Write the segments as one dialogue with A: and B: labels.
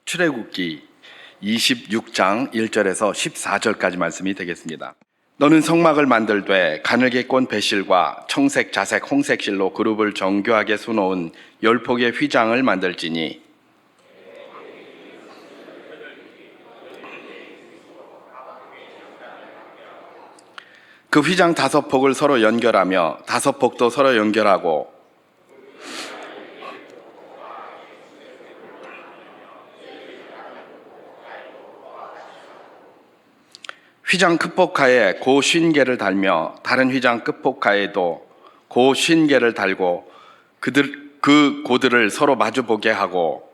A: 출애굽기 26장 1절에서 14절까지 말씀이 되겠습니다. 너는 성막을 만들되 가늘게 꼰 배실과 청색, 자색, 홍색 실로 그룹을 정교하게 수놓은 10폭의 휘장을 만들지니 그 휘장 5폭을 서로 연결하며 5폭도 서로 연결하고 휘장 끝폭가에 고 50개를 달며 다른 휘장 끝폭가에도 고 50개를 달고 그 고들을 서로 마주보게 하고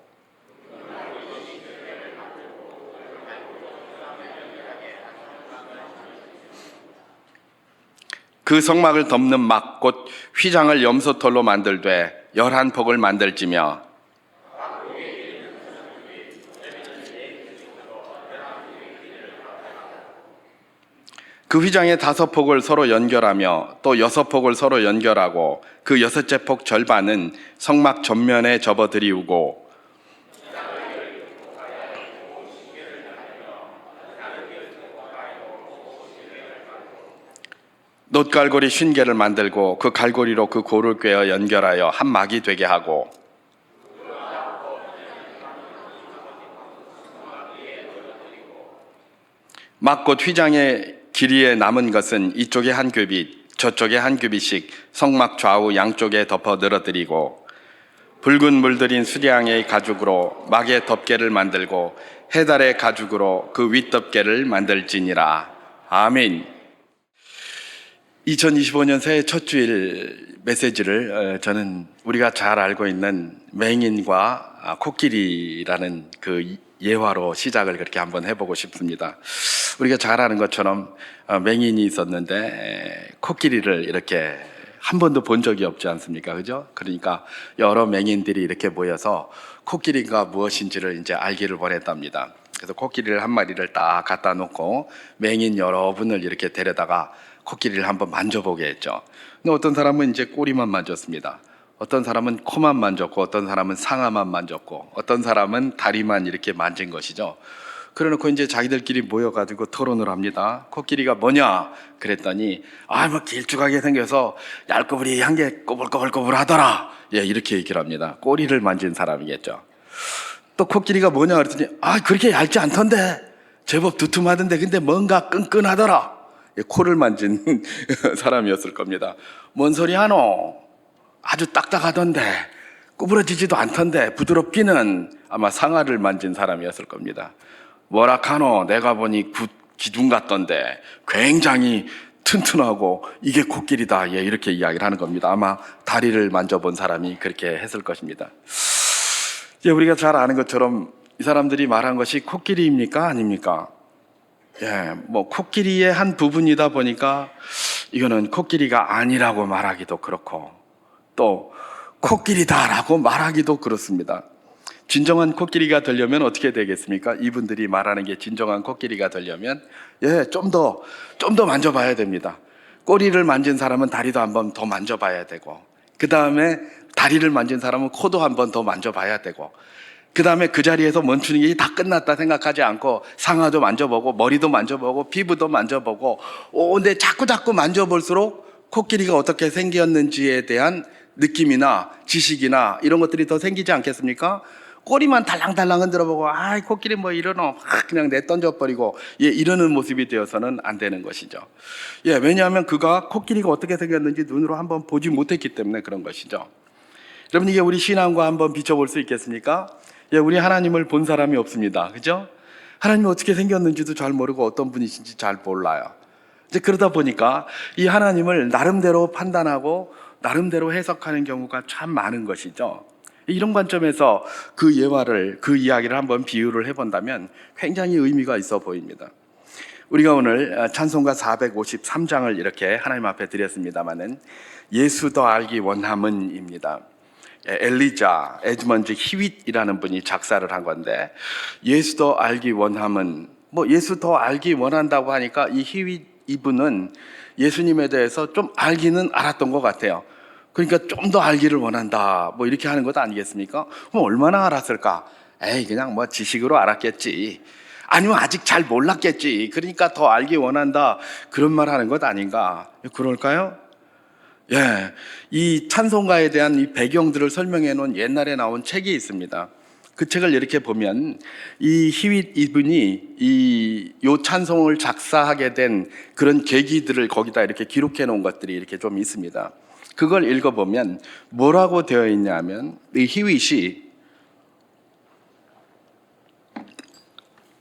A: 그 성막을 덮는 막 곧 휘장을 염소털로 만들되 11폭을 만들지며 그 휘장의 5폭을 서로 연결하며 또 6폭을 서로 연결하고 그 6째 폭 절반은 성막 전면에 접어들이우고 놋갈고리 50개를 만들고 그 갈고리로 그 고를 꿰어 연결하여 한 막이 되게 하고 막 곧 휘장의 길이에 남은 것은 이쪽에 한 규빗 저쪽에 한 규빗씩 성막 좌우 양쪽에 덮어 늘어뜨리고 붉은 물들인 수량의 가죽으로 막의 덮개를 만들고 해달의 가죽으로 그 윗덮개를 만들지니라. 아멘. 2025년 새해 첫 주일 메시지를 저는 우리가 잘 알고 있는 맹인과 코끼리라는 그 예화로 시작을 그렇게 한번 해보고 싶습니다. 우리가 잘 아는 것처럼 맹인이 있었는데 코끼리를 이렇게 한 번도 본 적이 없지 않습니까? 그죠? 그러니까 여러 맹인들이 이렇게 모여서 코끼리가 무엇인지를 이제 알기를 원했답니다. 그래서 코끼리를 한 마리를 딱 갖다 놓고 맹인 여러분을 이렇게 데려다가 코끼리를 한번 만져보게 했죠. 근데 어떤 사람은 이제 꼬리만 만졌습니다. 어떤 사람은 코만 만졌고 어떤 사람은 상아만 만졌고 어떤 사람은 다리만 이렇게 만진 것이죠. 그래놓고 이제 자기들끼리 모여가지고 토론을 합니다. 코끼리가 뭐냐? 그랬더니 뭐 길쭉하게 생겨서 얄꼬부리한 게 꼬불꼬불꼬불 하더라. 예, 이렇게 얘기를 합니다. 꼬리를 만진 사람이겠죠. 또 코끼리가 뭐냐? 그랬더니 그렇게 얇지 않던데 제법 두툼하던데 근데 뭔가 끈끈하더라. 예, 코를 만진 사람이었을 겁니다. 뭔 소리 하노? 아주 딱딱하던데 구부러지지도 않던데 부드럽기는 아마 상아를 만진 사람이었을 겁니다. 뭐라 카노? 내가 보니 기둥 같던데 굉장히 튼튼하고 이게 코끼리다. 예, 이렇게 이야기를 하는 겁니다. 아마 다리를 만져본 사람이 그렇게 했을 것입니다. 우리가 잘 아는 것처럼 이 사람들이 말한 것이 코끼리입니까? 아닙니까? 예, 코끼리의 한 부분이다 보니까 이거는 코끼리가 아니라고 말하기도 그렇고 또 코끼리다라고 말하기도 그렇습니다. 진정한 코끼리가 되려면 어떻게 되겠습니까? 이분들이 말하는 게 진정한 코끼리가 되려면 좀 더 만져봐야 됩니다. 꼬리를 만진 사람은 다리도 한 번 더 만져봐야 되고 그 다음에 다리를 만진 사람은 코도 한 번 더 만져봐야 되고 그 다음에 그 자리에서 멈추는 게 다 끝났다 생각하지 않고 상아도 만져보고 머리도 만져보고 피부도 만져보고 근데 자꾸 만져볼수록 코끼리가 어떻게 생겼는지에 대한 느낌이나 지식이나 이런 것들이 더 생기지 않겠습니까? 꼬리만 달랑달랑 흔들어보고 코끼리 뭐 이러노 그냥 내던져버리고 이러는 모습이 되어서는 안 되는 것이죠. 왜냐하면 그가 코끼리가 어떻게 생겼는지 눈으로 한번 보지 못했기 때문에 그런 것이죠. 여러분, 이게 우리 신앙과 한번 비춰볼 수 있겠습니까? 우리 하나님을 본 사람이 없습니다. 그죠? 하나님이 어떻게 생겼는지도 잘 모르고 어떤 분이신지 잘 몰라요. 이제 그러다 보니까 이 하나님을 나름대로 판단하고 나름대로 해석하는 경우가 참 많은 것이죠. 이런 관점에서 그 예화를, 그 이야기를 한번 비유를 해본다면 굉장히 의미가 있어 보입니다. 우리가 오늘 찬송가 453장을 이렇게 하나님 앞에 드렸습니다마는 예수 더 알기 원함은입니다. 엘리자 에드먼드 히윗이라는 분이 작사를 한 건데 예수 더 알기 원함은 예수 더 알기 원한다고 하니까 이 히윗 이분은 예수님에 대해서 좀 알기는 알았던 것 같아요. 그러니까 좀 더 알기를 원한다 이렇게 하는 것 아니겠습니까? 그럼 얼마나 알았을까? 에이 그냥 뭐 지식으로 알았겠지, 아니면 아직 잘 몰랐겠지, 그러니까 더 알기 원한다, 그런 말 하는 것 아닌가? 그럴까요? 예, 이 찬송가에 대한 이 배경들을 설명해 놓은 옛날에 나온 책이 있습니다. 그 책을 이렇게 보면 이 히윗 이분이 요 찬송을 작사하게 된 그런 계기들을 거기다 이렇게 기록해 놓은 것들이 이렇게 좀 있습니다. 그걸 읽어보면 뭐라고 되어 있냐면, 이 히윗이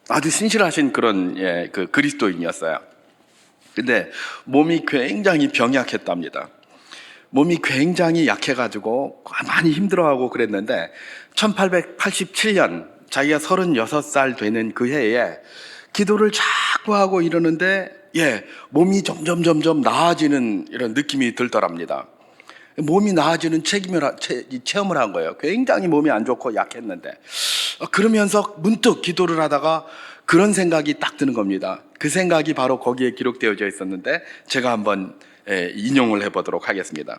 A: 아주 신실하신 그런 그 그리스도인이었어요. 근데 몸이 굉장히 병약했답니다. 몸이 굉장히 약해가지고 많이 힘들어하고 그랬는데 1887년 자기가 36살 되는 그 해에 기도를 자꾸 하고 이러는데 몸이 점점 나아지는 이런 느낌이 들더랍니다. 몸이 나아지는 체험을 한 거예요. 굉장히 몸이 안 좋고 약했는데, 그러면서 문득 기도를 하다가 그런 생각이 딱 드는 겁니다. 그 생각이 바로 거기에 기록되어져 있었는데 제가 한번 인용을 해보도록 하겠습니다.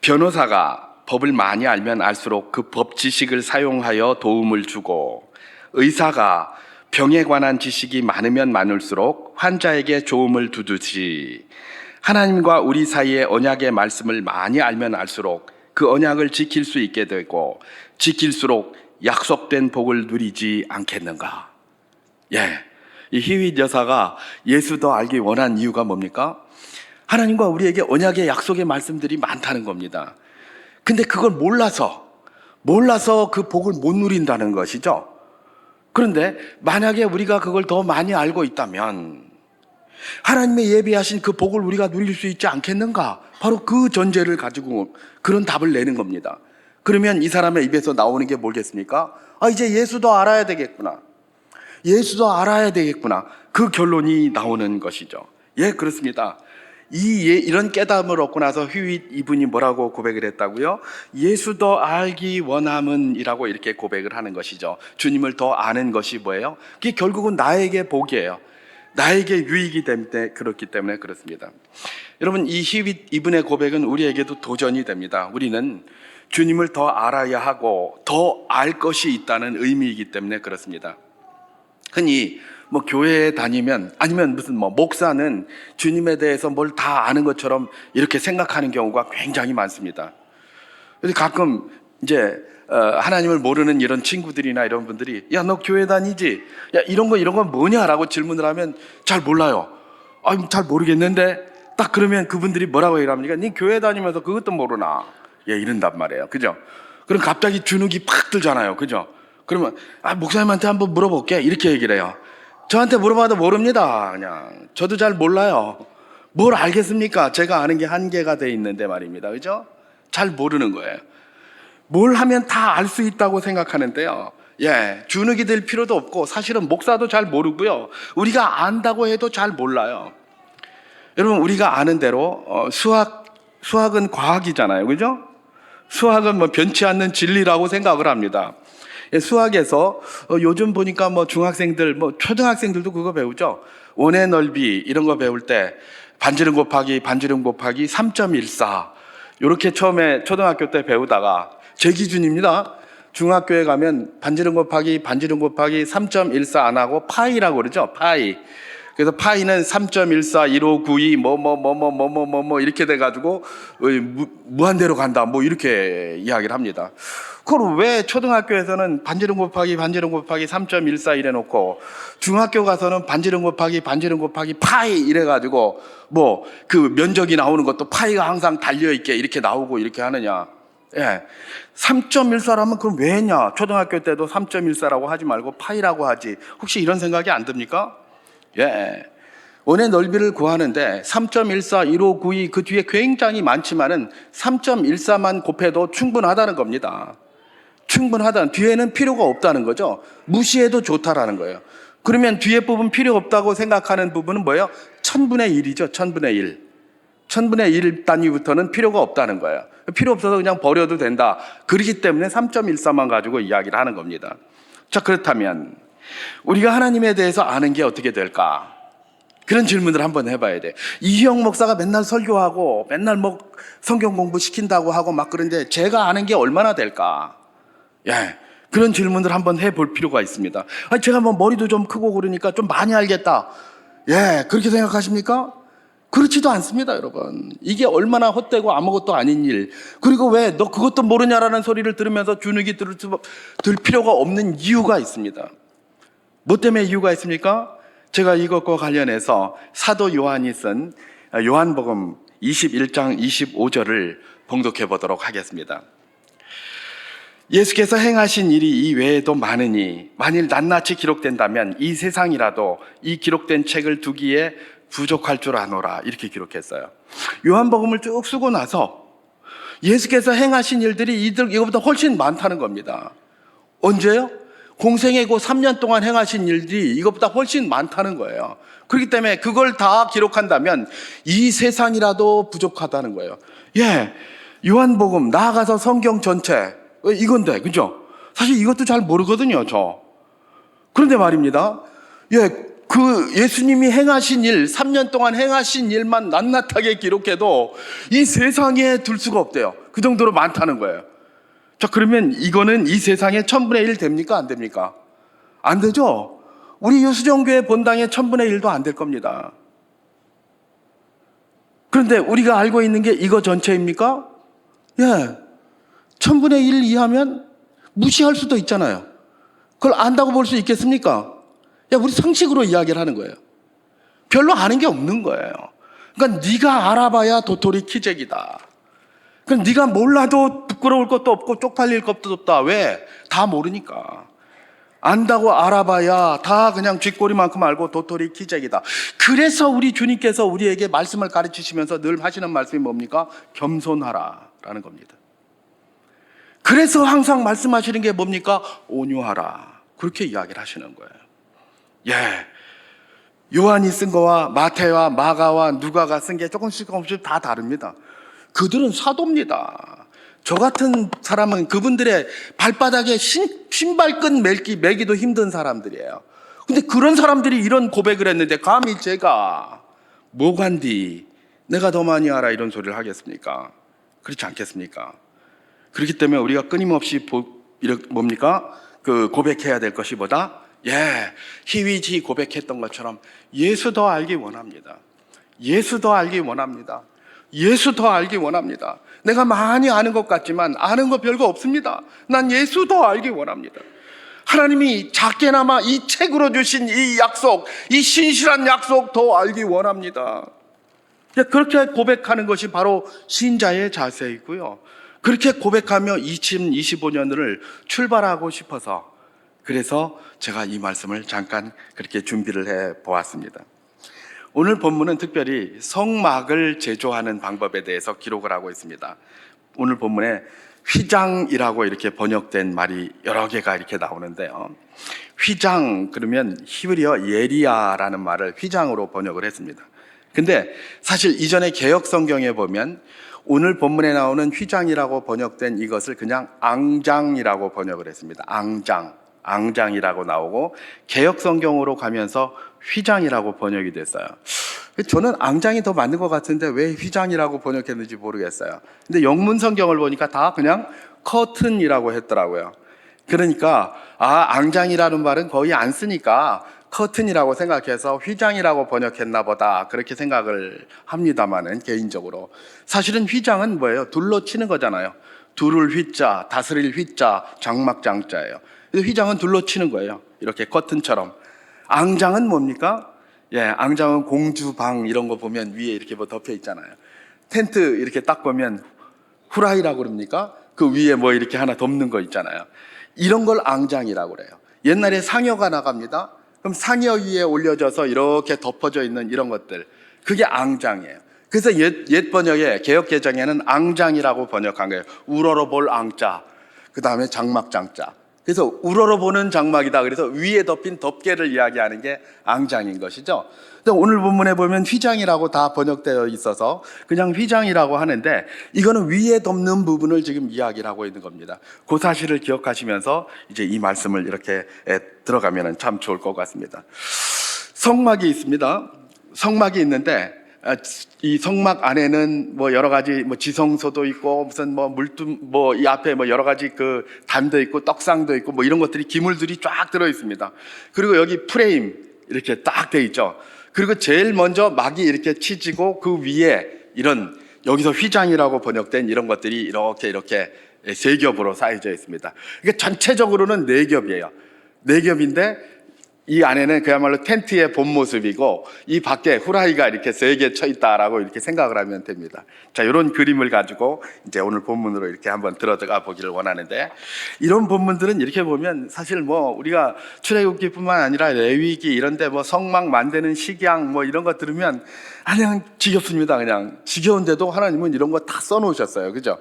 A: 변호사가 법을 많이 알면 알수록 그 법 지식을 사용하여 도움을 주고, 의사가 병에 관한 지식이 많으면 많을수록 환자에게 조음을 두듯이, 하나님과 우리 사이의 언약의 말씀을 많이 알면 알수록 그 언약을 지킬 수 있게 되고, 지킬수록 약속된 복을 누리지 않겠는가? 이 히윗 여사가 예수 더 알기 원한 이유가 뭡니까? 하나님과 우리에게 언약의 약속의 말씀들이 많다는 겁니다. 근데 그걸 몰라서 그 복을 못 누린다는 것이죠. 그런데 만약에 우리가 그걸 더 많이 알고 있다면 하나님의 예비하신 그 복을 우리가 누릴 수 있지 않겠는가? 바로 그 전제를 가지고 그런 답을 내는 겁니다. 그러면 이 사람의 입에서 나오는 게 뭐겠습니까? 이제 예수도 알아야 되겠구나. 예수도 알아야 되겠구나. 그 결론이 나오는 것이죠. 그렇습니다. 이런 깨달음을 얻고 나서 히윗 이분이 뭐라고 고백을 했다고요? 예수 더 알기 원함은 이라고 이렇게 고백을 하는 것이죠. 주님을 더 아는 것이 뭐예요? 그게 결국은 나에게 복이에요. 나에게 유익이 때문에, 그렇기 때문에 그렇습니다. 여러분, 이 히윗 이분의 고백은 우리에게도 도전이 됩니다. 우리는 주님을 더 알아야 하고 더 알 것이 있다는 의미이기 때문에 그렇습니다. 흔히 교회에 다니면, 아니면 무슨 목사는 주님에 대해서 뭘 다 아는 것처럼 이렇게 생각하는 경우가 굉장히 많습니다. 그래서 가끔 이제 하나님을 모르는 이런 친구들이나 이런 분들이, 야, 너 교회 다니지? 야, 이런 건 뭐냐라고 질문을 하면 잘 몰라요. 잘 모르겠는데, 딱 그러면 그분들이 뭐라고 얘기합니까? 네 교회 다니면서 그것도 모르나? 이런단 말이에요. 그죠? 그럼 갑자기 주눅이 팍 들잖아요. 그죠? 그러면 목사님한테 한번 물어볼게, 이렇게 얘기를 해요. 저한테 물어봐도 모릅니다. 그냥 저도 잘 몰라요. 뭘 알겠습니까? 제가 아는 게 한계가 돼 있는데 말입니다. 그죠? 잘 모르는 거예요. 뭘 하면 다 알 수 있다고 생각하는데요, 주눅이 들 필요도 없고, 사실은 목사도 잘 모르고요, 우리가 안다고 해도 잘 몰라요. 여러분, 우리가 아는 대로 수학은 과학이잖아요. 그죠? 수학은 변치 않는 진리라고 생각을 합니다. 수학에서 요즘 보니까 중학생들, 초등학생들도 그거 배우죠. 원의 넓이 이런 거 배울 때 반지름 곱하기 3.14 이렇게 처음에 초등학교 때 배우다가, 제 기준입니다. 중학교에 가면 반지름 곱하기 3.14 안 하고 파이라고 그러죠. 파이. 그래서 파이는 3.141592 이렇게 돼가지고 무한대로 간다, 이렇게 이야기를 합니다. 그걸 왜 초등학교에서는 반지름 곱하기 3.14 이래 놓고 중학교 가서는 반지름 곱하기 파이 이래가지고 그 면적이 나오는 것도 파이가 항상 달려있게 이렇게 나오고 이렇게 하느냐? 3.14라면 그럼 왜 했냐? 초등학교 때도 3.14라고 하지 말고 파이라고 하지. 혹시 이런 생각이 안 듭니까? 원의 넓이를 구하는데 3.141592 그 뒤에 굉장히 많지만은 3.14만 곱해도 충분하다는 겁니다. 충분하다는, 뒤에는 필요가 없다는 거죠. 무시해도 좋다라는 거예요. 그러면 뒤에 부분 필요 없다고 생각하는 부분은 뭐예요? 1000분의 1이죠. 1000분의 1. 1000분의 1 단위부터는 필요가 없다는 거예요. 필요 없어서 그냥 버려도 된다. 그렇기 때문에 3.14만 가지고 이야기를 하는 겁니다. 자, 그렇다면 우리가 하나님에 대해서 아는 게 어떻게 될까? 그런 질문을 한번 해봐야 돼. 이희영 목사가 맨날 설교하고 맨날 성경 공부 시킨다고 하고 막 그런데 제가 아는 게 얼마나 될까? 그런 질문을 한번 해볼 필요가 있습니다. 아니, 제가 뭐 머리도 좀 크고 그러니까 좀 많이 알겠다. 예, 그렇게 생각하십니까? 그렇지도 않습니다, 여러분. 이게 얼마나 헛되고 아무것도 아닌 일. 그리고 왜 너 그것도 모르냐라는 소리를 들으면서 주눅이 들 필요가 없는 이유가 있습니다. 뭐 때문에 이유가 있습니까? 제가 이것과 관련해서 사도 요한이 쓴 요한복음 21장 25절을 봉독해 보도록 하겠습니다. 예수께서 행하신 일이 이 외에도 많으니 만일 낱낱이 기록된다면 이 세상이라도 이 기록된 책을 두기에 부족할 줄 아노라, 이렇게 기록했어요. 요한복음을 쭉 쓰고 나서 예수께서 행하신 일들이 이거보다 훨씬 많다는 겁니다. 언제요? 공생애고 3년 동안 행하신 일들이 이것보다 훨씬 많다는 거예요. 그렇기 때문에 그걸 다 기록한다면 이 세상이라도 부족하다는 거예요. 예, 요한복음 나아가서 성경 전체 이건데, 그죠? 사실 이것도 잘 모르거든요, 저. 그런데 말입니다. 예, 그 예수님이 행하신 일, 3년 동안 행하신 일만 낱낱하게 기록해도 이 세상에 둘 수가 없대요. 그 정도로 많다는 거예요. 자, 그러면 이거는 이 세상에 1000분의 1 됩니까? 안 됩니까? 안 되죠? 우리 요수정교회 본당에 1000분의 1도 안 될 겁니다. 그런데 우리가 알고 있는 게 이거 전체입니까? 예. 1000분의 1 이하면 무시할 수도 있잖아요. 그걸 안다고 볼 수 있겠습니까? 야, 우리 상식으로 이야기를 하는 거예요. 별로 아는 게 없는 거예요. 그러니까 네가 알아봐야 도토리 키재기다. 그럼 네가 몰라도 부끄러울 것도 없고 쪽팔릴 것도 없다. 왜? 다 모르니까. 안다고 알아봐야 다 그냥 쥐꼬리만큼 알고 도토리 키재기다. 그래서 우리 주님께서 우리에게 말씀을 가르치시면서 늘 하시는 말씀이 뭡니까? 겸손하라라는 겁니다. 그래서 항상 말씀하시는 게 뭡니까? 온유하라. 그렇게 이야기를 하시는 거예요. 예. 요한이 쓴 거와 마태와 마가와 누가가 쓴 게 조금씩 다 다릅니다. 그들은 사도입니다. 저 같은 사람은 그분들의 발바닥에 신발끈 매기도 힘든 사람들이에요. 근데 그런 사람들이 이런 고백을 했는데 감히 제가 뭐간디 내가 더 많이 알아 이런 소리를 하겠습니까? 그렇지 않겠습니까? 그렇기 때문에 우리가 끊임없이 뭡니까? 그 고백해야 될 것이 뭐다? 예, 희위지 고백했던 것처럼 예수 더 알기 원합니다. 예수 더 알기 원합니다. 예수 더 알기 원합니다. 내가 많이 아는 것 같지만 아는 거 별거 없습니다. 난 예수 더 알기 원합니다. 하나님이 작게나마 이 책으로 주신 이 약속, 이 신실한 약속 더 알기 원합니다. 그렇게 고백하는 것이 바로 신자의 자세이고요. 그렇게 고백하며 2025년을 출발하고 싶어서 그래서 제가 이 말씀을 잠깐 그렇게 준비를 해 보았습니다. 오늘 본문은 특별히 성막을 제조하는 방법에 대해서 기록을 하고 있습니다. 오늘 본문에 휘장이라고 이렇게 번역된 말이 여러 개가 이렇게 나오는데요. 휘장 그러면 히브리어 예리야라는 말을 휘장으로 번역을 했습니다. 근데 사실 이전에 개역 성경에 보면 오늘 본문에 나오는 휘장이라고 번역된 이것을 그냥 앙장이라고 번역을 했습니다. 앙장이라고 나오고 개역 성경으로 가면서 휘장이라고 번역이 됐어요. 저는 앙장이 더 맞는 것 같은데 왜 휘장이라고 번역했는지 모르겠어요. 근데 영문 성경을 보니까 다 그냥 커튼이라고 했더라고요. 그러니까 앙장이라는 말은 거의 안 쓰니까 커튼이라고 생각해서 휘장이라고 번역했나 보다 그렇게 생각을 합니다만은 개인적으로 사실은 휘장은 뭐예요? 둘로 치는 거잖아요. 둘을 휘자, 다스릴 휘자, 장막장자예요. 그래서 휘장은 둘로 치는 거예요. 이렇게 커튼처럼. 앙장은 뭡니까? 예, 앙장은 공주방 이런 거 보면 위에 이렇게 뭐 덮여 있잖아요. 텐트 이렇게 딱 보면 후라이라고 그럽니까? 그 위에 뭐 이렇게 하나 덮는 거 있잖아요. 이런 걸 앙장이라고 그래요. 옛날에 상여가 나갑니다. 그럼 상여 위에 올려져서 이렇게 덮어져 있는 이런 것들, 그게 앙장이에요. 그래서 옛 번역에 개역 개정에는 앙장이라고 번역한 거예요. 우러러볼 앙자, 그 다음에 장막장자. 그래서 우러러보는 장막이다. 그래서 위에 덮인 덮개를 이야기하는 게 앙장인 것이죠. 오늘 본문에 보면 휘장이라고 다 번역되어 있어서 그냥 휘장이라고 하는데 이거는 위에 덮는 부분을 지금 이야기를 하고 있는 겁니다. 그 사실을 기억하시면서 이제 이 말씀을 이렇게 들어가면 참 좋을 것 같습니다. 성막이 있습니다. 성막이 있는데 이 성막 안에는 뭐 여러 가지 뭐 지성소도 있고 무슨 뭐 물품 뭐 이 앞에 뭐 여러 가지 그 단도 있고 떡상도 있고 뭐 이런 것들이 기물들이 쫙 들어 있습니다. 그리고 여기 프레임 이렇게 딱 돼 있죠. 그리고 제일 먼저 막이 이렇게 치지고 그 위에 이런 여기서 휘장이라고 번역된 이런 것들이 이렇게 세 겹으로 쌓여져 있습니다. 이게 전체적으로는 네 겹이에요. 네 겹인데 이 안에는 그야말로 텐트의 본 모습이고 이 밖에 후라이가 이렇게 세 개 쳐 있다라고 이렇게 생각을 하면 됩니다. 자, 이런 그림을 가지고 이제 오늘 본문으로 이렇게 한번 들어가 보기를 원하는데, 이런 본문들은 이렇게 보면 사실 뭐 우리가 출애굽기뿐만 아니라 레위기 이런데 뭐 성막 만드는 식양 뭐 이런 거 들으면 그냥 지겹습니다. 그냥 지겨운데도 하나님은 이런 거 다 써놓으셨어요. 그죠?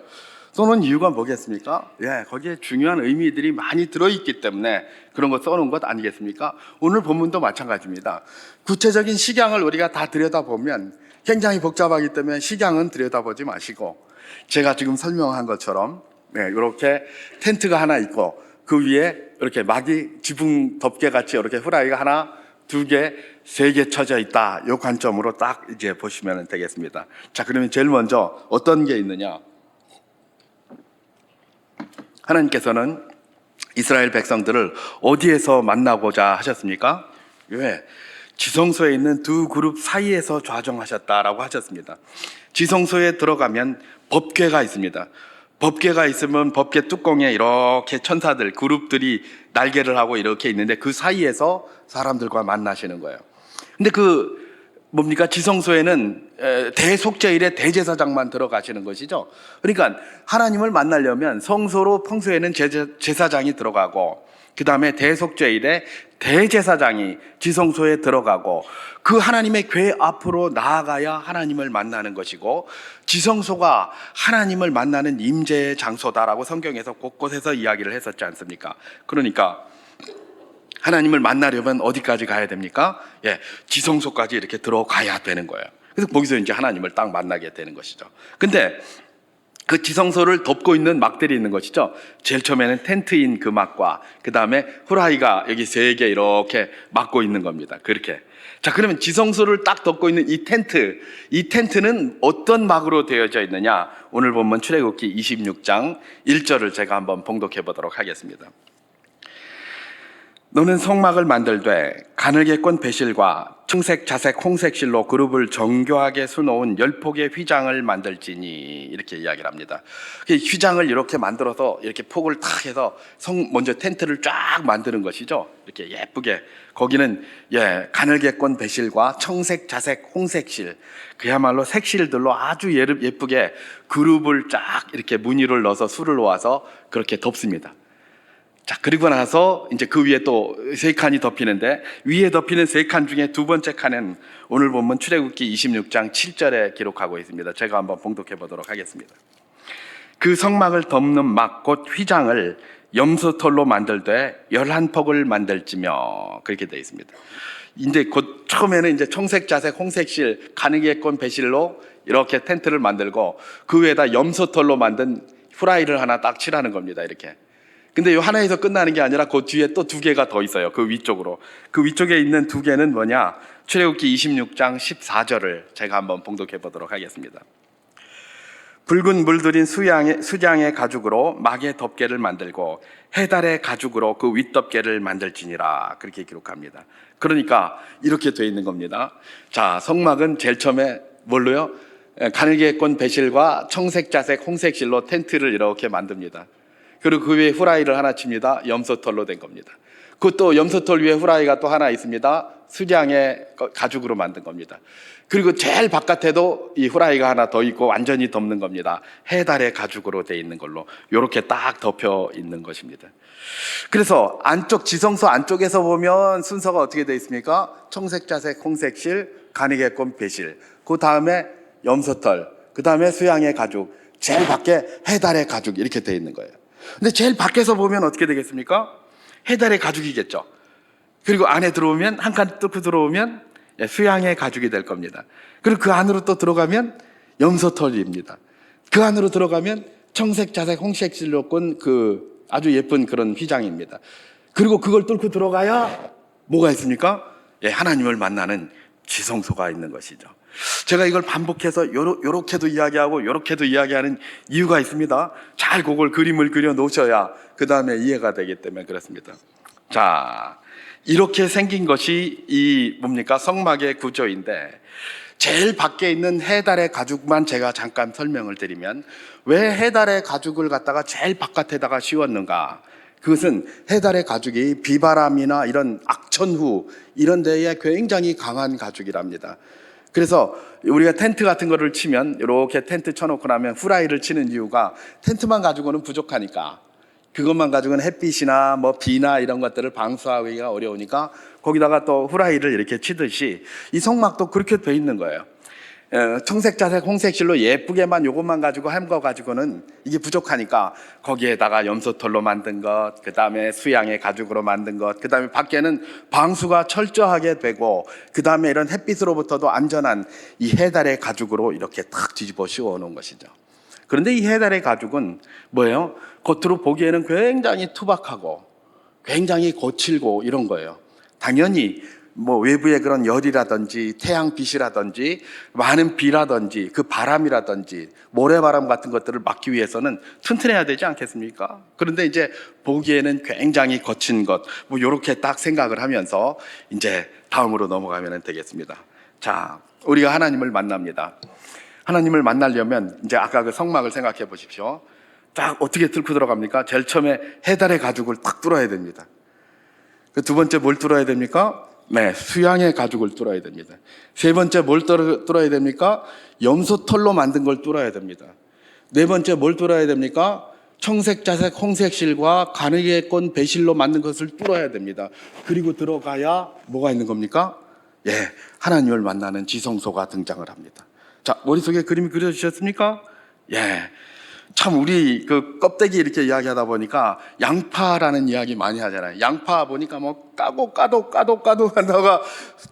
A: 써놓은 이유가 뭐겠습니까? 거기에 중요한 의미들이 많이 들어있기 때문에 그런 거 써놓은 것 아니겠습니까? 오늘 본문도 마찬가지입니다. 구체적인 식양을 우리가 다 들여다보면 굉장히 복잡하기 때문에 식양은 들여다보지 마시고, 제가 지금 설명한 것처럼 이렇게 텐트가 하나 있고 그 위에 이렇게 막이 지붕 덮개 같이 이렇게 후라이가 하나, 두 개, 세 개 쳐져 있다. 이 관점으로 딱 이제 보시면 되겠습니다. 자, 그러면 제일 먼저 어떤 게 있느냐? 하나님께서는 이스라엘 백성들을 어디에서 만나고자 하셨습니까? 지성소에 있는 두 그룹 사이에서 좌정하셨다라고 하셨습니다. 지성소에 들어가면 법궤가 있습니다. 법궤가 있으면 법궤 뚜껑에 이렇게 천사들, 그룹들이 날개를 하고 이렇게 있는데 그 사이에서 사람들과 만나시는 거예요. 근데 뭡니까? 지성소에는 대속죄일에 대제사장만 들어가시는 것이죠. 그러니까 하나님을 만나려면 성소로 평소에는 제사장이 들어가고, 그 다음에 대속죄일에 대제사장이 지성소에 들어가고, 그 하나님의 궤 앞으로 나아가야 하나님을 만나는 것이고, 지성소가 하나님을 만나는 임재의 장소다라고 성경에서 곳곳에서 이야기를 했었지 않습니까? 그러니까 하나님을 만나려면 어디까지 가야 됩니까? 지성소까지 이렇게 들어가야 되는 거예요. 그래서 거기서 이제 하나님을 딱 만나게 되는 것이죠. 근데 그 지성소를 덮고 있는 막들이 있는 것이죠. 제일 처음에는 텐트인 그 막과 그 다음에 후라이가 여기 세 개 이렇게 막고 있는 겁니다. 그렇게. 자, 그러면 지성소를 딱 덮고 있는 이 텐트는 어떤 막으로 되어져 있느냐? 오늘 본문 출애굽기 26장 1절을 제가 한번 봉독해 보도록 하겠습니다. 너는 성막을 만들되 가늘게 꼰 배실과 청색, 자색, 홍색 실로 그룹을 정교하게 수놓은 10폭의 휘장을 만들지니, 이렇게 이야기를 합니다. 휘장을 이렇게 만들어서 이렇게 폭을 탁 해서 먼저 텐트를 쫙 만드는 것이죠. 이렇게 예쁘게. 거기는 가늘게 꼰 배실과 청색, 자색, 홍색 실, 그야말로 색실들로 아주 예쁘게 그룹을 쫙 이렇게 무늬를 넣어서 술을 놓아서 그렇게 덮습니다. 자, 그리고 나서 이제 그 위에 또 세 칸이 덮이는데, 위에 덮이는 세 칸 중에 두 번째 칸은 오늘 보면 출애굽기 26장 7절에 기록하고 있습니다. 제가 한번 봉독해 보도록 하겠습니다. 그 성막을 덮는 막 곧 휘장을 염소털로 만들되 11폭을 만들지며, 그렇게 되어 있습니다. 이제 곧 처음에는 이제 청색, 자색, 홍색실, 가늘게 꼰 배실로 이렇게 텐트를 만들고 그 위에다 염소털로 만든 후라이를 하나 딱 칠하는 겁니다. 이렇게. 근데 이 하나에서 끝나는 게 아니라 그 뒤에 또 두 개가 더 있어요. 그 위쪽으로. 그 위쪽에 있는 두 개는 뭐냐? 출애굽기 26장 14절을 제가 한번 봉독해 보도록 하겠습니다. 붉은 물들인 수장의 가죽으로 막의 덮개를 만들고 해달의 가죽으로 그 윗덮개를 만들지니라, 그렇게 기록합니다. 그러니까 이렇게 되어 있는 겁니다. 자, 성막은 제일 처음에 뭘로요? 가늘게 꼰 배실과 청색, 자색, 홍색 실로 텐트를 이렇게 만듭니다. 그리고 그 위에 후라이를 하나 칩니다. 염소털로 된 겁니다. 그것도 염소털 위에 후라이가 또 하나 있습니다. 수장의 가죽으로 만든 겁니다. 그리고 제일 바깥에도 이 후라이가 하나 더 있고 완전히 덮는 겁니다. 해달의 가죽으로 돼 있는 걸로 이렇게 딱 덮여 있는 것입니다. 그래서 지성소 안쪽에서 보면 순서가 어떻게 돼 있습니까? 청색, 자색, 홍색 실, 가늘게 꼰 배실, 그 다음에 염소털, 그 다음에 수양의 가죽, 제일 밖에 해달의 가죽, 이렇게 돼 있는 거예요. 근데 제일 밖에서 보면 어떻게 되겠습니까? 해달의 가죽이겠죠. 그리고 안에 들어오면, 한 칸 뚫고 들어오면 수양의 가죽이 될 겁니다. 그리고 그 안으로 또 들어가면 염소털입니다. 그 안으로 들어가면 청색, 자색, 홍색 실로 꼰 그 아주 예쁜 그런 휘장입니다. 그리고 그걸 뚫고 들어가야 뭐가 있습니까? 하나님을 만나는 지성소가 있는 것이죠. 제가 이걸 반복해서 요렇게도 이야기하고 요렇게도 이야기하는 이유가 있습니다. 잘 그걸 그림을 그려 놓으셔야 그 다음에 이해가 되기 때문에 그렇습니다. 자, 이렇게 생긴 것이 이 뭡니까? 성막의 구조인데, 제일 밖에 있는 해달의 가죽만 제가 잠깐 설명을 드리면, 왜 해달의 가죽을 갖다가 제일 바깥에다가 씌웠는가? 그것은 해달의 가죽이 비바람이나 이런 악천후 이런 데에 굉장히 강한 가죽이랍니다. 그래서 우리가 텐트 같은 거를 치면, 이렇게 텐트 쳐놓고 나면 후라이를 치는 이유가 텐트만 가지고는 부족하니까, 그것만 가지고는 햇빛이나 뭐 비나 이런 것들을 방수하기가 어려우니까 거기다가 또 후라이를 이렇게 치듯이 이 성막도 그렇게 돼 있는 거예요. 청색, 자색, 홍색 실로 예쁘게만 요것만 가지고 한 거 가지고는 이게 부족하니까 거기에다가 염소털로 만든 것, 그 다음에 수양의 가죽으로 만든 것, 그 다음에 밖에는 방수가 철저하게 되고, 그 다음에 이런 햇빛으로부터도 안전한 이 해달의 가죽으로 이렇게 탁 뒤집어 씌워 놓은 것이죠. 그런데 이 해달의 가죽은 뭐예요? 겉으로 보기에는 굉장히 투박하고 굉장히 거칠고 이런 거예요. 당연히 뭐 외부의 그런 열이라든지 태양빛이라든지 많은 비라든지 그 바람이라든지 모래바람 같은 것들을 막기 위해서는 튼튼해야 되지 않겠습니까? 그런데 이제 보기에는 굉장히 거친 것, 뭐 이렇게 딱 생각을 하면서 이제 다음으로 넘어가면 되겠습니다. 자, 우리가 하나님을 만납니다. 하나님을 만나려면 이제 아까 그 성막을 생각해 보십시오. 딱 어떻게 뚫고 들어갑니까? 제일 처음에 해달의 가죽을 딱 뚫어야 됩니다. 그 두 번째 뭘 뚫어야 됩니까? 네, 수양의 가죽을 뚫어야 됩니다. 세 번째 뭘 뚫어야 됩니까? 염소털로 만든 걸 뚫어야 됩니다. 네 번째 뭘 뚫어야 됩니까? 청색, 자색, 홍색 실과 가느리에 꼰 배실로 만든 것을 뚫어야 됩니다. 그리고 들어가야 뭐가 있는 겁니까? 예, 하나님을 만나는 지성소가 등장을 합니다. 자, 머릿속에 그림이 그려지셨습니까? 예. 참, 우리 그 껍데기 이렇게 이야기하다 보니까 양파라는 이야기 많이 하잖아요. 양파 보니까 뭐 까도 하다가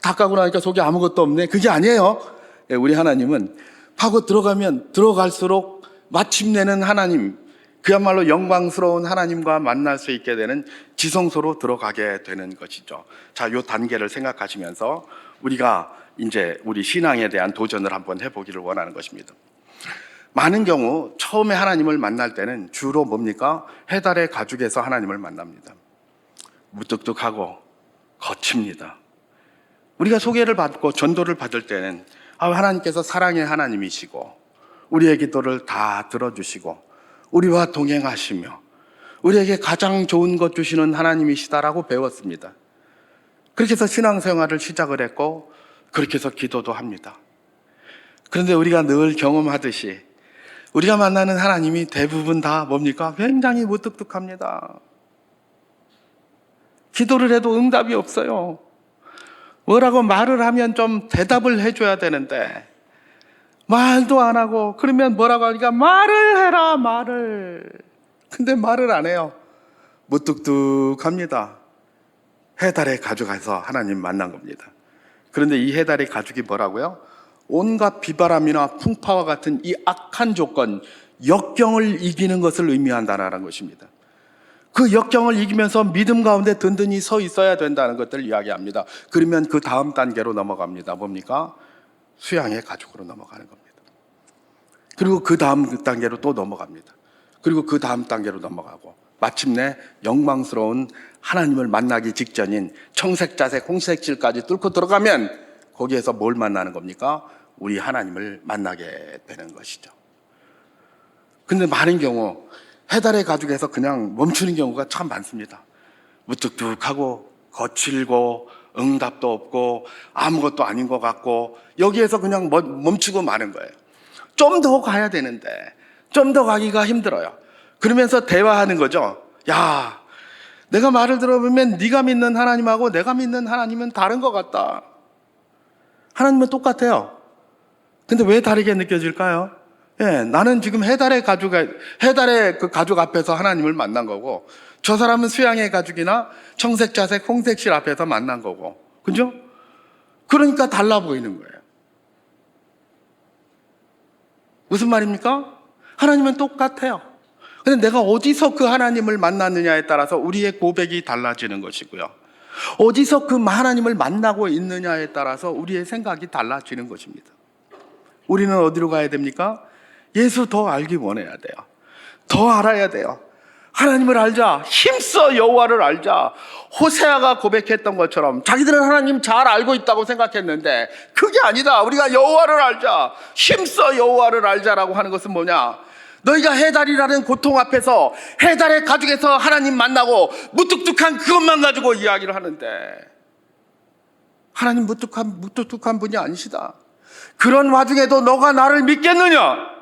A: 다 까고 나니까 속에 아무것도 없네. 그게 아니에요. 예, 우리 하나님은 파고 들어가면 들어갈수록 마침내는 하나님, 그야말로 영광스러운 하나님과 만날 수 있게 되는 지성소로 들어가게 되는 것이죠. 자, 요 단계를 생각하시면서 우리가 이제 우리 신앙에 대한 도전을 한번 해보기를 원하는 것입니다. 많은 경우 처음에 하나님을 만날 때는 주로 뭡니까? 해달의 가죽에서 하나님을 만납니다. 무뚝뚝하고 거칩니다. 우리가 소개를 받고 전도를 받을 때는 하나님께서 사랑의 하나님이시고 우리의 기도를 다 들어주시고 우리와 동행하시며 우리에게 가장 좋은 것 주시는 하나님이시다라고 배웠습니다. 그렇게 해서 신앙생활을 시작을 했고 그렇게 해서 기도도 합니다. 그런데 우리가 늘 경험하듯이 우리가 만나는 하나님이 대부분 다 뭡니까? 굉장히 무뚝뚝합니다. 기도를 해도 응답이 없어요. 뭐라고 말을 하면 좀 대답을 해줘야 되는데 말도 안 하고, 그러면 뭐라고 하니까 말을 해라, 말을. 근데 말을 안 해요. 무뚝뚝합니다. 해달의 가죽에서 하나님 만난 겁니다. 그런데 이 해달의 가죽이 뭐라고요? 온갖 비바람이나 풍파와 같은 이 악한 조건, 역경을 이기는 것을 의미한다는 것입니다. 그 역경을 이기면서 믿음 가운데 든든히 서 있어야 된다는 것들을 이야기합니다. 그러면 그 다음 단계로 넘어갑니다. 뭡니까? 수양의 가죽으로 넘어가는 겁니다. 그리고 그 다음 단계로 또 넘어갑니다. 그리고 그 다음 단계로 넘어가고 마침내 영광스러운 하나님을 만나기 직전인 청색, 자색, 홍색실까지 뚫고 들어가면 거기에서 뭘 만나는 겁니까? 우리 하나님을 만나게 되는 것이죠. 근데 많은 경우 해달의 가죽에서 그냥 멈추는 경우가 참 많습니다. 무뚝뚝하고 거칠고 응답도 없고 아무것도 아닌 것 같고 여기에서 그냥 멈추고 마는 거예요. 좀 더 가야 되는데 좀 더 가기가 힘들어요. 그러면서 대화하는 거죠. 야, 내가 말을 들어보면 네가 믿는 하나님하고 내가 믿는 하나님은 다른 것 같다. 하나님은 똑같아요. 근데 왜 다르게 느껴질까요? 예, 나는 지금 해달의 그 가죽 앞에서 하나님을 만난 거고, 저 사람은 수양의 가죽이나 청색, 자색, 홍색실 앞에서 만난 거고, 그죠? 그러니까 달라 보이는 거예요. 무슨 말입니까? 하나님은 똑같아요. 근데 내가 어디서 그 하나님을 만났느냐에 따라서 우리의 고백이 달라지는 것이고요. 어디서 그 하나님을 만나고 있느냐에 따라서 우리의 생각이 달라지는 것입니다. 우리는 어디로 가야 됩니까? 예수 더 알기 원해야 돼요. 더 알아야 돼요. 하나님을 알자. 힘써 여호와를 알자. 호세아가 고백했던 것처럼 자기들은 하나님 잘 알고 있다고 생각했는데 그게 아니다. 우리가 여호와를 알자. 힘써 여호와를 알자라고 하는 것은 뭐냐? 너희가 해달이라는 고통 앞에서 해달의 가죽에서 하나님 만나고 무뚝뚝한 그것만 가지고 이야기를 하는데 하나님 무뚝뚝한 분이 아니시다. 그런 와중에도 너가 나를 믿겠느냐?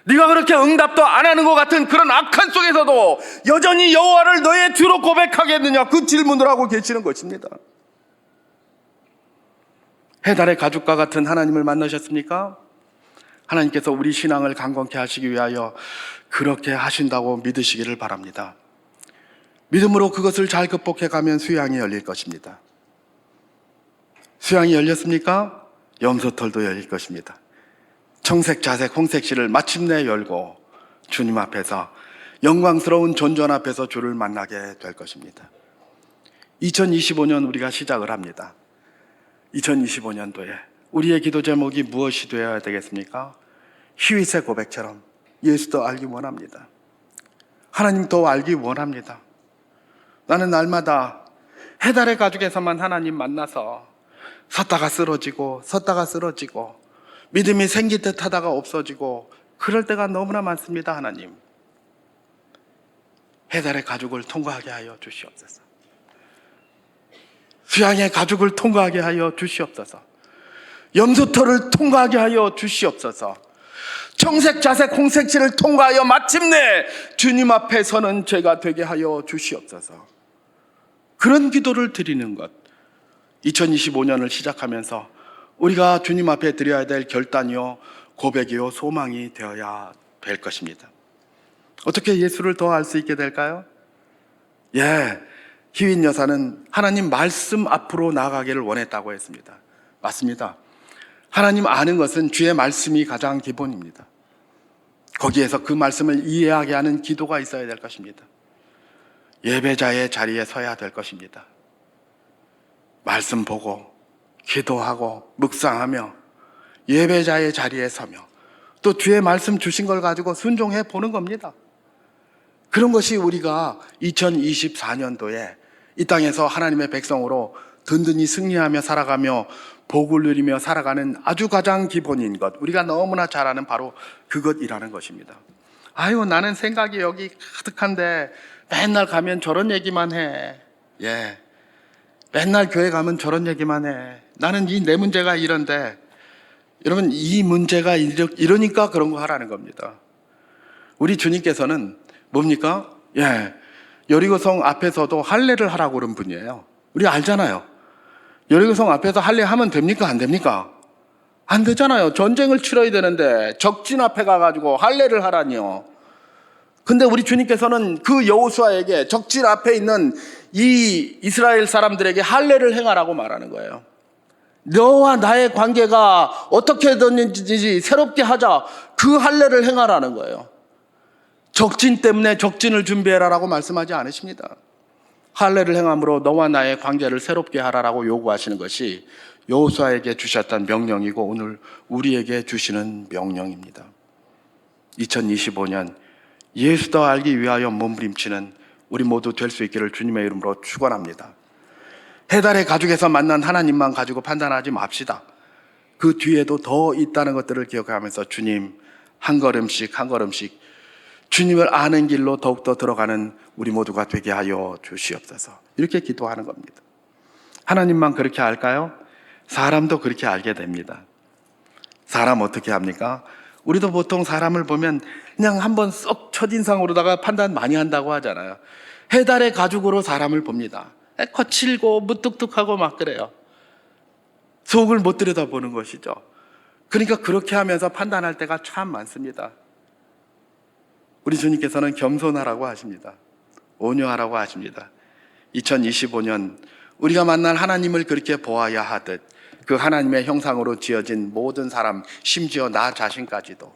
A: 네가 그렇게 응답도 안 하는 것 같은 그런 악한 속에서도 여전히 여호와를 너의 주로 고백하겠느냐? 그 질문을 하고 계시는 것입니다. 해달의 가죽과 같은 하나님을 만나셨습니까? 하나님께서 우리 신앙을 강건케 하시기 위하여 그렇게 하신다고 믿으시기를 바랍니다. 믿음으로 그것을 잘 극복해 가면 수양이 열릴 것입니다. 수양이 열렸습니까? 염소털도 열릴 것입니다. 청색, 자색, 홍색실을 마침내 열고 주님 앞에서 영광스러운 존전 앞에서 주를 만나게 될 것입니다. 2025년 우리가 시작을 합니다. 2025년도에 우리의 기도 제목이 무엇이 되어야 되겠습니까? 히윗의 고백처럼 예수도 알기 원합니다. 하나님도 알기 원합니다. 나는 날마다 해달의 가죽에서만 하나님 만나서 섰다가 쓰러지고 믿음이 생길 듯 하다가 없어지고 그럴 때가 너무나 많습니다. 하나님, 해달의 가죽을 통과하게 하여 주시옵소서. 수양의 가죽을 통과하게 하여 주시옵소서. 염소털을 통과하게 하여 주시옵소서. 청색, 자색, 홍색실을 통과하여 마침내 주님 앞에 서는 죄가 되게 하여 주시옵소서. 그런 기도를 드리는 것, 2025년을 시작하면서 우리가 주님 앞에 드려야 될 결단이요, 고백이요, 소망이 되어야 될 것입니다. 어떻게 예수를 더 알 수 있게 될까요? 히윗 여사는 하나님 말씀 앞으로 나아가기를 원했다고 했습니다. 맞습니다. 하나님 아는 것은 주의 말씀이 가장 기본입니다. 거기에서 그 말씀을 이해하게 하는 기도가 있어야 될 것입니다. 예배자의 자리에 서야 될 것입니다. 말씀 보고 기도하고 묵상하며 예배자의 자리에 서며 또 주의 말씀 주신 걸 가지고 순종해 보는 겁니다. 그런 것이 우리가 2024년도에 이 땅에서 하나님의 백성으로 든든히 승리하며 살아가며 복을 누리며 살아가는 아주 가장 기본인 것, 우리가 너무나 잘 아는 바로 그것이라는 것입니다. 나는 생각이 여기 가득한데 맨날 가면 저런 얘기만 해. 맨날 교회 가면 저런 얘기만 해. 나는 내 문제가 이런데, 여러분, 이 문제가 이러니까 그런 거 하라는 겁니다. 우리 주님께서는 뭡니까? 여리고성 앞에서도 할례를 하라고 그런 분이에요. 우리 알잖아요. 여리고성 앞에서 할례 하면 됩니까? 안 됩니까? 안 되잖아요. 전쟁을 치러야 되는데 적진 앞에 가가지고 할례를 하라니요. 근데 우리 주님께서는 그 여호수아에게 적진 앞에 있는 이 이스라엘 사람들에게 할례를 행하라고 말하는 거예요. 너와 나의 관계가 어떻게 됐는지 새롭게 하자, 그 할례를 행하라는 거예요. 적진 때문에 적진을 준비해라라고 말씀하지 않으십니다. 할례를 행함으로 너와 나의 관계를 새롭게 하라라고 요구하시는 것이 여호수아에게 주셨던 명령이고 오늘 우리에게 주시는 명령입니다. 2025년 예수 더 알기 위하여 몸부림치는 우리 모두 될 수 있기를 주님의 이름으로 축원합니다. 해달의 가죽에서 만난 하나님만 가지고 판단하지 맙시다. 그 뒤에도 더 있다는 것들을 기억하면서 주님 한 걸음씩 한 걸음씩 주님을 아는 길로 더욱더 들어가는 우리 모두가 되게 하여 주시옵소서. 이렇게 기도하는 겁니다. 하나님만 그렇게 알까요? 사람도 그렇게 알게 됩니다. 사람 어떻게 합니까? 우리도 보통 사람을 보면 그냥 한번 쏙 첫인상으로다가 판단 많이 한다고 하잖아요. 해달의 가죽으로 사람을 봅니다. 거칠고 무뚝뚝하고 막 그래요. 속을 못 들여다보는 것이죠. 그러니까 그렇게 하면서 판단할 때가 참 많습니다. 우리 주님께서는 겸손하라고 하십니다. 온유하라고 하십니다. 2025년 우리가 만날 하나님을 그렇게 보아야 하듯 그 하나님의 형상으로 지어진 모든 사람, 심지어 나 자신까지도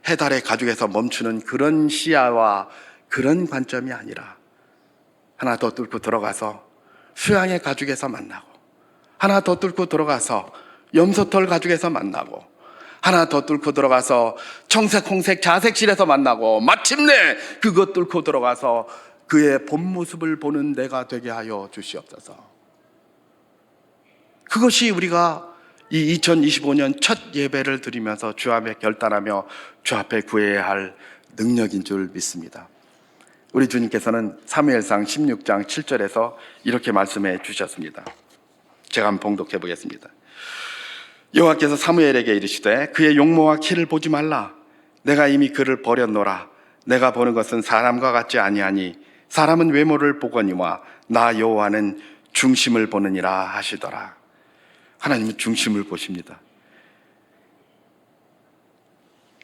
A: 해달의 가죽에서 멈추는 그런 시야와 그런 관점이 아니라 하나 더 뚫고 들어가서 수양의 가죽에서 만나고 하나 더 뚫고 들어가서 염소털 가죽에서 만나고, 하나 더 뚫고 들어가서 청색, 홍색, 자색실에서 만나고, 마침내 그것 뚫고 들어가서 그의 본 모습을 보는 내가 되게 하여 주시옵소서. 그것이 우리가 이 2025년 첫 예배를 드리면서 주 앞에 결단하며 주 앞에 구해야 할 능력인 줄 믿습니다. 우리 주님께서는 사무엘상 16장 7절에서 이렇게 말씀해 주셨습니다. 제가 한번 봉독해 보겠습니다. 여호와께서 사무엘에게 이르시되 그의 용모와 키를 보지 말라. 내가 이미 그를 버렸노라. 내가 보는 것은 사람과 같지 아니하니 사람은 외모를 보거니와 나 여호와는 중심을 보느니라 하시더라. 하나님은 중심을 보십니다.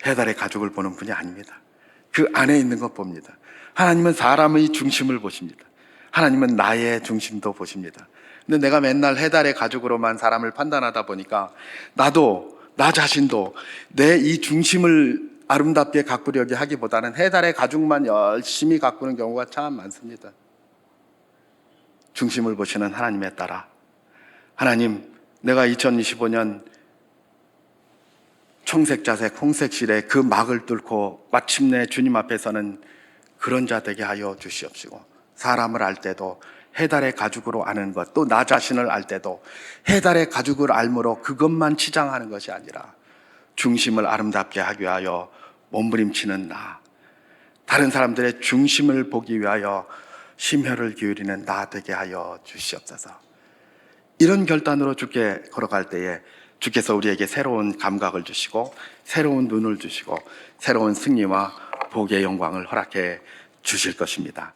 A: 해달의 가죽을 보는 분이 아닙니다. 그 안에 있는 것 봅니다. 하나님은 사람의 중심을 보십니다. 하나님은 나의 중심도 보십니다. 근데 내가 맨날 해달의 가죽으로만 사람을 판단하다 보니까 나도, 나 자신도 내 이 중심을 아름답게 가꾸려고 하기보다는 해달의 가죽만 열심히 가꾸는 경우가 참 많습니다. 중심을 보시는 하나님에 따라, 하나님, 내가 2025년 청색, 자색, 홍색실에 그 막을 뚫고 마침내 주님 앞에 서는 그런 자 되게 하여 주시옵시고, 사람을 알 때도 해달의 가죽으로 아는 것, 또 나 자신을 알 때도 해달의 가죽을 알므로 그것만 치장하는 것이 아니라 중심을 아름답게 하기 위하여 몸부림치는 나, 다른 사람들의 중심을 보기 위하여 심혈을 기울이는 나 되게 하여 주시옵소서. 이런 결단으로 주께 걸어갈 때에 주께서 우리에게 새로운 감각을 주시고 새로운 눈을 주시고 새로운 승리와 복의 영광을 허락해 주실 것입니다.